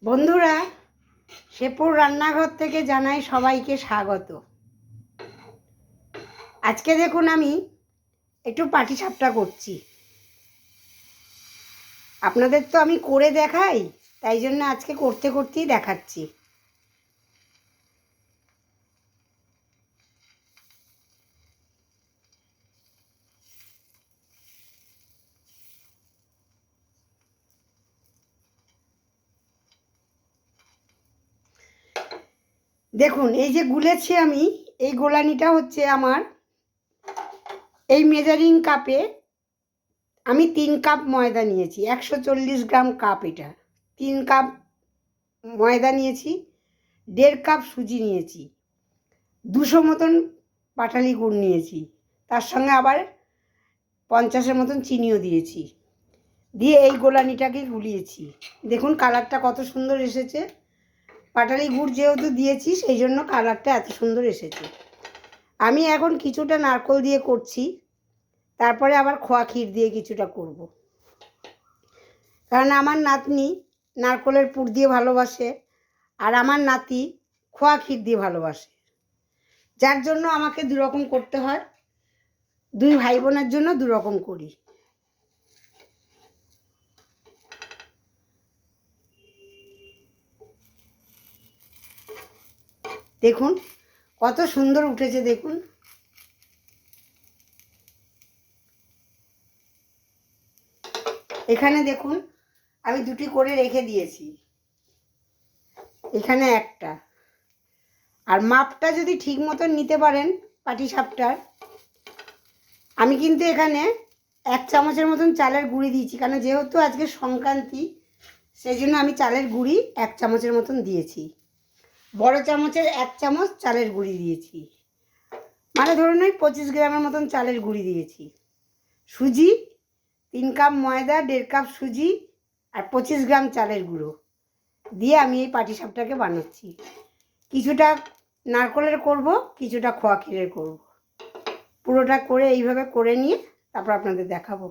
বন্ধুরা, শেপুর রান্নাঘর থেকে জানাই সবাইকে স্বাগত। আজকে দেখুন আমি একটু পাটিসাপটা করছি। আপনাদের তো আমি করে দেখাই, তাই জন্য আজকে করতে করতেই দেখাচ্ছি। দেখুন, এই যে গুলেছি আমি, এই গোলানিটা হচ্ছে আমার এই মেজারিং কাপে আমি 3 কাপ ময়দা নিয়েছি। 140 গ্রাম কাপ এটা। 3 কাপ ময়দা নিয়েছি, 1.5 কাপ সুজি নিয়েছি, 200 মতন পাটালি গুড় নিয়েছি, তার সঙ্গে আবার 50-এর মতন চিনিও দিয়েছি। দিয়ে এই গোলানিটাকে গুলিয়েছি। দেখুন কালারটা কত সুন্দর এসেছে। পাটালি গুড় যেহেতু দিয়েছি সেই জন্য কালারটা এত সুন্দর এসেছে। আমি এখন কিছুটা নারকেল দিয়ে করছি, তারপরে আবার খোয়া ক্ষীর দিয়ে কিছুটা করব। কারণ আমার নাতনি নারকেলের পুর দিয়ে ভালোবাসে, আর আমার নাতি খোয়া ক্ষীর দিয়ে ভালোবাসে, যার জন্য আমাকে দুরকম করতে হয়। দুই ভাই বোনের জন্য দুরকম করি। দেখুন কত সুন্দর উঠেছে। দেখুন এখানে দেখুন আমি দুটি করে রেখে দিয়েছি, এখানে একটা। আর মাপটা যদি ঠিক মতন নিতে পারেন পাটিসাপটার, আমি কিন্তু এখানে 1 চামচের মতন চালের গুঁড়ি দিয়েছি, কারণ যেহেতু আজকে সংক্রান্তি সেই জন্য আমি চালের গুঁড়ি 1 চামচের মতন দিয়েছি। বড় চামচের 1 চামচ চালের গুঁড়ি দিয়েছি, মানে ধরুন ওই 25 গ্রামের মতন চালের গুঁড়ি দিয়েছি। সুজি 3 কাপ ময়দা, 1.5 কাপ সুজি আর 25 গ্রাম চালের গুঁড়ো দিয়ে আমি এই পাটিসাপটাকে বানাচ্ছি। কিছুটা নারকেলের করব, কিছুটা খোয়া ক্ষীরের করব। পুরোটা করে এইভাবে করে নিয়ে তারপর আপনাদের দেখাবো।